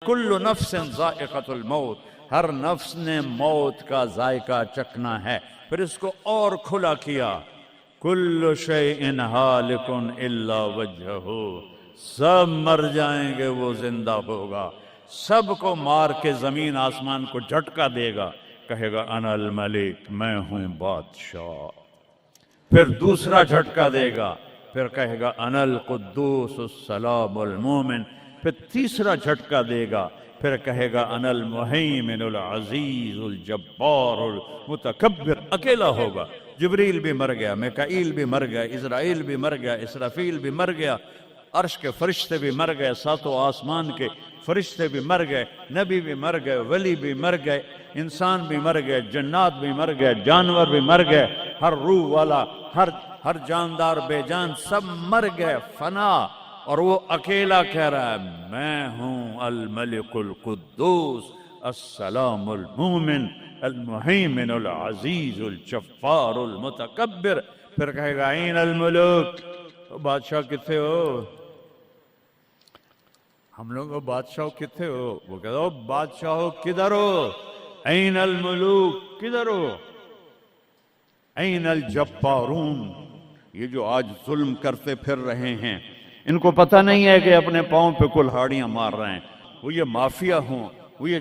کل نفس ذائقۃ الموت، ہر نفس نے موت کا ذائقہ چکھنا ہے۔ پھر اس کو اور کھلا کیا، کل شیء ہالک الا وجہہ، سب مر جائیں گے وہ زندہ ہوگا، سب کو مار کے زمین آسمان کو جھٹکا دے گا، کہے گا انا الملک، میں ہوں بادشاہ۔ پھر دوسرا جھٹکا دے گا، پھر کہے گا انا القدوس السلام المومن، پھر تیسرا جھٹکا دے گا، پھر کہے گا انا المہیمن العزیز الجبار المتکبر، اکیلا ہوگا۔ جبریل بھی مر گیا، میکائیل بھی مر گیا، اسرائیل بھی مر گیا، اسرافیل بھی مر گیا، عرش کے فرشتے بھی مر گئے، ساتوں آسمان کے فرشتے بھی مر گئے، نبی بھی مر گئے، ولی بھی مر گئے، انسان بھی مر گئے، جنات بھی مر گئے، جانور بھی مر گئے، ہر روح والا، ہر جاندار بے جان سب مر گئے، فنا۔ اور وہ اکیلا کہہ رہا ہے میں ہوں الملک القدوس السلام المومن المہیمن العزیز الجبار المتکبر۔ پھر کہے گا این الملوک، بادشاہ کتنے ہو؟ ہم لوگ بادشاہ کتنے ہو؟ وہ کہتا ہو بادشاہ کدھر ہو؟ این الملوک، کدھر ہو؟ این الجبارون، یہ جو آج ظلم کرتے پھر رہے ہیں، ان کو پتہ نہیں ہے کہ اپنے پاؤں پہ کلہاڑیاں مار رہے ہیں، وہ یہ مافیا ہوں، وہ یہ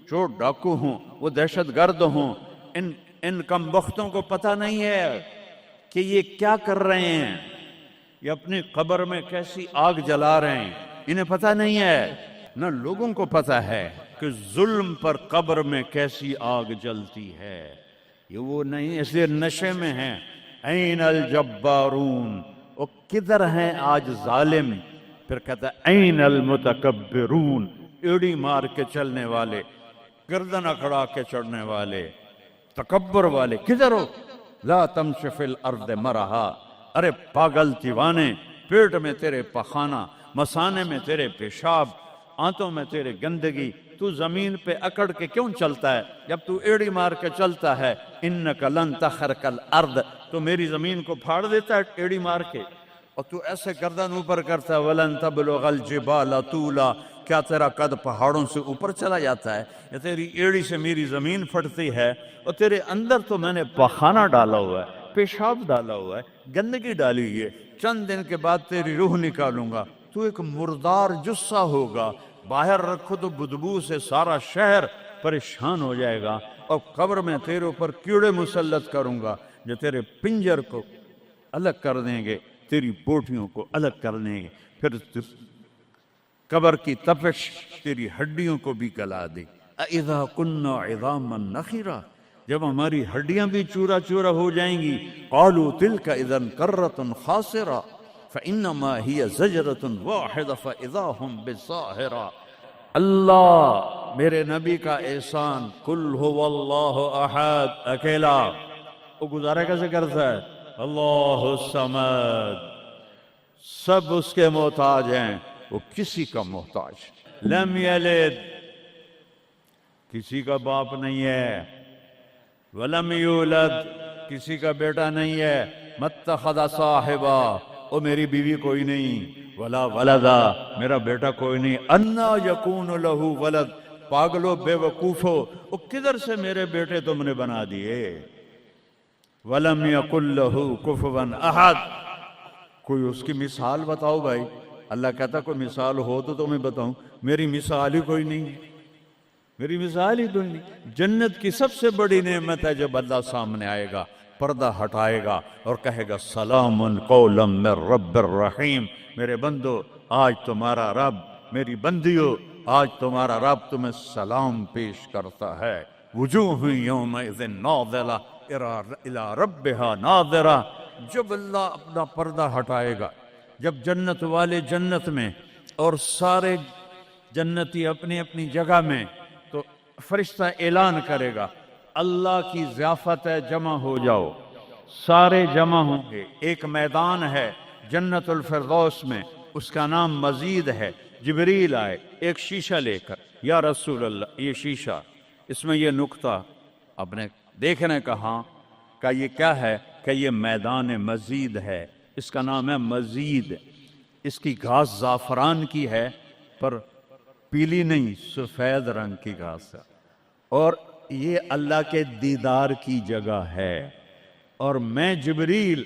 چور ڈاکو ہوں، وہ دہشت گرد ہوں، ان کم بختوں کو پتہ نہیں ہے کہ یہ کیا کر رہے ہیں، یہ اپنی قبر میں کیسی آگ جلا رہے ہیں، انہیں پتہ نہیں ہے۔ نہ لوگوں کو پتہ ہے کہ ظلم پر قبر میں کیسی آگ جلتی ہے، یہ وہ نہیں، اس لیے نشے میں ہیں۔ این الجبارون، وہ کدھر ہیں آج ظالم؟ پھر کہتا ہے این المتکبرون، ایڑی مار کے چلنے والے، گردن اکھڑا کے چڑھنے والے، تکبر والے، کدھر ہو؟ لا تمش فی الارض مرحا، ارے پاگل دیوانے، پیٹ میں تیرے پخانہ، مثانے میں تیرے پیشاب، آنتوں میں تیرے گندگی، تو زمین پہ اکڑ کے کیوں چلتا ہے؟ جب تو ایڑی مار کے چلتا ہے، انک لن تخرق الارض، تو میری زمین کو پھاڑ دیتا ہے ایڑی مار کے، اور تو ایسے گردن اوپر کرتا ہے، ولن تبلغ الجبال طولا، کیا تیرا قد پہاڑوں سے اوپر چلا جاتا ہے؟ یا تیری ایڑی سے میری زمین پھٹتی ہے، اور تیرے اندر تو میں نے پخانہ ڈالا ہوا ہے، پیشاب ڈالا ہوا ہے، گندگی ڈالی ہوئی ہے، چند دن کے بعد تیری روح نکالوں گا، تو ایک مردار جثہ ہوگا، باہر رکھو تو بدبو سے سارا شہر پریشان ہو جائے گا، اور قبر میں تیرے اوپر کیڑے مسلط کروں گا جو تیرے پنجر کو الگ کر دیں گے، تیری بوٹیوں کو الگ کر دیں گے، پھر قبر کی تپش تیری ہڈیوں کو بھی گلا دے۔ اذا كنا عظاما نخرا، جب ہماری ہڈیاں بھی چورا چورا ہو جائیں گی، قالوا تلك اذا كرة خاسرة فانما هي زجرة واحدة فاذا هم بالساهرة۔ اللہ میرے نبی کا احسان، قل هو اللہ احد، اکیلا، وہ گزارا کیسے کرتا ہے؟ اللہ الصمد، سب اس کے محتاج ہیں، وہ کسی کا محتاج، لم یلد، کسی کا باپ نہیں ہے، ولم یولد، کسی کا بیٹا نہیں ہے، متخذ صاحبہ، او میری بیوی کوئی نہیں، ولا ولدا، میرا بیٹا کوئی نہیں، انا یکون لہ ولد، پاگلو بے وقوفو، او کدھر سے میرے بیٹے تم نے بنا دیے، ولم یکن لہ کفوا احد، کوئی اس کی مثال بتاؤ بھائی۔ اللہ کہتا کوئی مثال ہو تو میں بتاؤں، میری مثال ہی کوئی نہیں، میری مثال ہی کوئی نہیں۔ جنت کی سب سے بڑی نعمت ہے جب اللہ سامنے آئے گا، پردہ ہٹائے گا اور کہے گا سلام قولا من رب الرحیم، میرے بندو آج تمہارا رب، میری بندیو آج تمہارا رب تمہیں سلام پیش کرتا ہے۔ وجوہ یومئذ ناظرہ الی ربہا ناظرہ، جب اللہ اپنا پردہ ہٹائے گا، جب جنت والے جنت میں اور سارے جنتی اپنی اپنی جگہ میں، تو فرشتہ اعلان کرے گا اللہ کی ضیافت ہے، جمع ہو جاؤ، سارے جمع ہوں گے، ایک میدان ہے جنت الفردوس میں، اس کا نام مزید ہے، جبریل آئے ایک شیشہ لے کر، یا رسول اللہ یہ شیشہ، اس میں یہ نقطہ آپ نے دیکھنے کہا کہ یہ کیا ہے، کہ یہ میدان مزید ہے، اس کا نام ہے مزید، اس کی گھاس زعفران کی ہے، پر پیلی نہیں، سفید رنگ کی گھاس ہے، اور یہ اللہ کے دیدار کی جگہ ہے۔ اور میں جبریل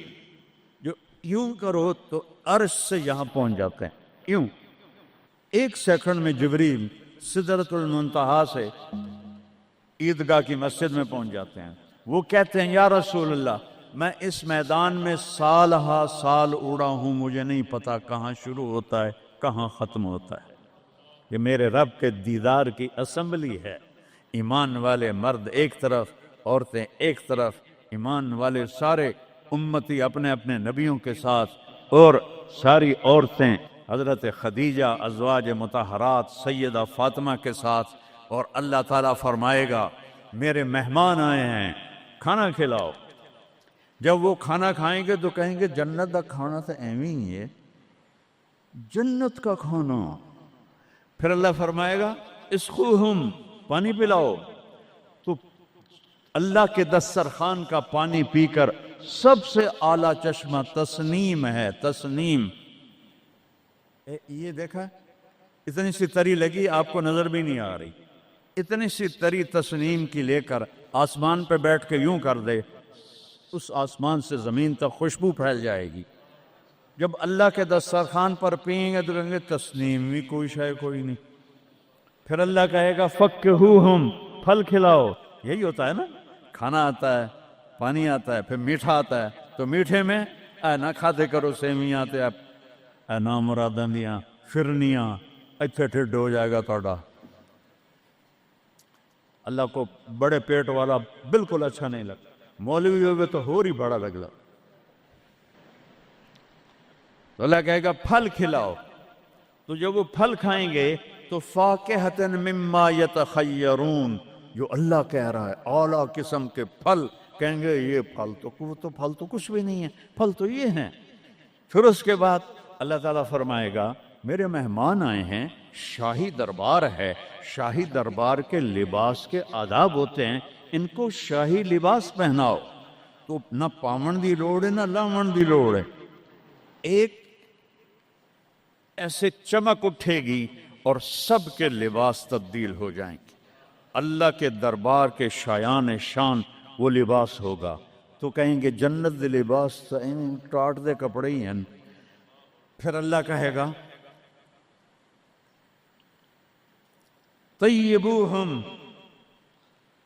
جو یوں کرو تو عرش سے یہاں پہنچ جاتے ہیں، یوں 1 سیکنڈ میں جبریل سدرۃ المنتہا سے عیدگاہ کی مسجد میں پہنچ جاتے ہیں۔ وہ کہتے ہیں یا رسول اللہ، میں اس میدان میں سال ہا سال اڑا ہوں، مجھے نہیں پتا کہاں شروع ہوتا ہے کہاں ختم ہوتا ہے۔ یہ میرے رب کے دیدار کی اسمبلی ہے۔ ایمان والے مرد ایک طرف، عورتیں ایک طرف، ایمان والے سارے امتی اپنے اپنے نبیوں کے ساتھ، اور ساری عورتیں حضرت خدیجہ ازواج مطہرات سیدہ فاطمہ کے ساتھ، اور اللہ تعالیٰ فرمائے گا میرے مہمان آئے ہیں، کھانا کھلاؤ۔ جب وہ کھانا کھائیں گے تو کہیں گے جنت کا کھانا تو ایویں ہی ہے، جنت کا کھانا۔ پھر اللہ فرمائے گا اسقوہم، پانی پلاؤ، تو اللہ کے دسترخوان کا پانی پی کر سب سے اعلیٰ چشمہ تسنیم ہے، تسنیم۔ یہ دیکھا، اتنی سی تری لگی، آپ کو نظر بھی نہیں آ رہی، اتنی سی تری تسنیم کی لے کر آسمان پہ بیٹھ کے یوں کر دے، اس آسمان سے زمین تک خوشبو پھیل جائے گی۔ جب اللہ کے دسترخوان پر پئیں گے تو کہیں گے تسنیم بھی کوئی شے کوئی نہیں۔ پھر اللہ کہے گا فکہوہم، پھل کھلاؤ۔ یہی ہوتا ہے نا، کھانا آتا ہے، پانی آتا ہے، پھر میٹھا آتا ہے، تو میٹھے میں اے نہ کھاتے کرو سیویاں تے اے نا مراداں دیاں فرنیاں، اتھے ٹھڈ ہو جائے گا توڑا۔ اللہ کو بڑے پیٹ والا بالکل اچھا نہیں لگتا، مولوی ہوئے تو ہی بڑا لگتا۔ تو اللہ کہے گا پھل کھلاؤ، تو جب وہ پھل کھائیں گے تو فاکہۃ مما یتخیرون، جو اللہ کہہ رہا ہے اعلیٰ قسم کے پھل، کہیں گے یہ پھل تو کچھ بھی نہیں ہے، پھل تو یہ ہیں۔ پھر اس کے بعد اللہ تعالیٰ فرمائے گا میرے مہمان آئے ہیں، شاہی دربار ہے، شاہی دربار کے لباس کے آداب ہوتے ہیں، ان کو شاہی لباس پہناؤ۔ تو نہ پاون دی لوڑ ہے نہ لاون دی لوڑ ہے، ایک ایسے چمک اٹھے گی اور سب کے لباس تبدیل ہو جائیں گے۔ اللہ کے دربار کے شایان شان وہ لباس ہوگا، تو کہیں گے جنت دے لباس تو ٹاٹ دے کپڑے ہی ہیں۔ پھر اللہ کہے گا طیبوہم،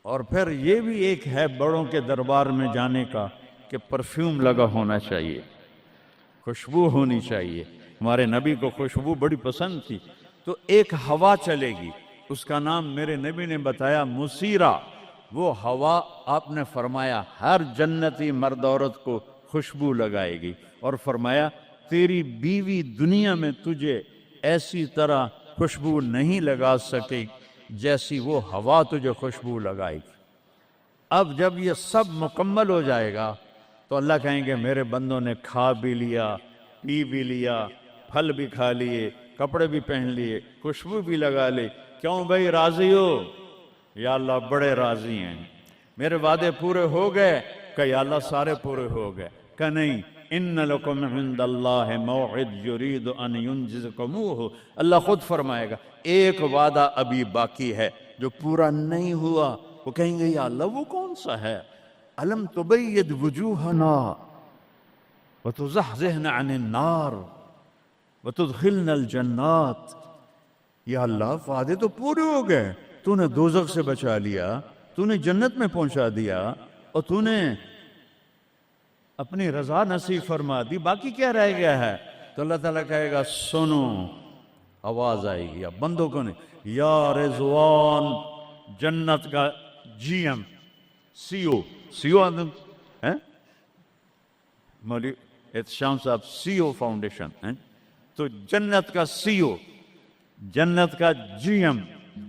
اور پھر یہ بھی ایک ہے بڑوں کے دربار میں جانے کا کہ پرفیوم لگا ہونا چاہیے، خوشبو ہونی چاہیے۔ ہمارے نبی کو خوشبو بڑی پسند تھی، تو ایک ہوا چلے گی، اس کا نام میرے نبی نے بتایا مسیرہ۔ وہ ہوا آپ نے فرمایا ہر جنتی مرد عورت کو خوشبو لگائے گی، اور فرمایا تیری بیوی دنیا میں تجھے ایسی طرح خوشبو نہیں لگا سکے جیسی وہ ہوا تجھے خوشبو لگائے گی۔ اب جب یہ سب مکمل ہو جائے گا تو اللہ کہیں گے میرے بندوں نے کھا بھی لیا، پی بھی لیا، پھل بھی کھا لیے، کپڑے بھی پہن لیے، خوشبو بھی لگا لے، کیوں بھائی راضی ہو؟ یا اللہ بڑے راضی ہیں، میرے وعدے پورے ہو گئے؟ کہ یا اللہ سارے پورے ہو گئے۔ کہ نہیں، ان لکم عند اللہ موعد یرید ان ینجزکموہ، اللہ خود فرمائے گا ایک وعدہ ابھی باقی ہے جو پورا نہیں ہوا۔ وہ کہیں گے یا اللہ وہ کون سا ہے؟ الم تبید وجوہنا وتزحزحنا عن النار وتدخلنا الجنات۔ یا اللہ وعدے تو پورے ہو گئے، تو نے دوزخ سے بچا لیا، تو نے جنت میں پہنچا دیا، اور تو نے اپنی رضا نصیب فرما دی، باقی کیا رہ گیا ہے؟ تو اللہ تعالیٰ کہے گا سنو، آواز آئے گی، اب بندوں کو نہیں، یا رضوان، جنت کا جی ایم، سی او ہے مولوی احتشام صاحب، سی او فاؤنڈیشن، تو جنت کا سی او، جنت کا جی ایم،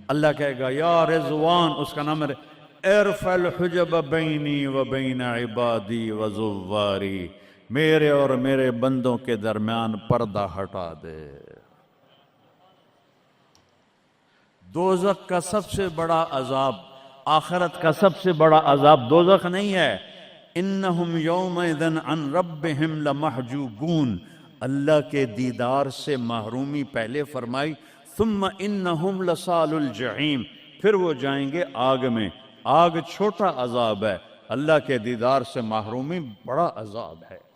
اللہ کہے گا یا رضوان، اس کا نام ہے ارفع الحجب بینی و بین عبادی و زواری، میرے اور میرے بندوں کے درمیان پردہ ہٹا دے۔ دوزخ کا سب سے بڑا عذاب، آخرت کا سب سے بڑا عذاب دوزخ نہیں ہے، انہم یومئذ عن ربہم لمحجوبون، اللہ کے دیدار سے محرومی پہلے فرمائی، ثم انہم لصال الجحیم، پھر وہ جائیں گے آگ میں۔ آگ چھوٹا عذاب ہے، اللہ کے دیدار سے محرومی بڑا عذاب ہے۔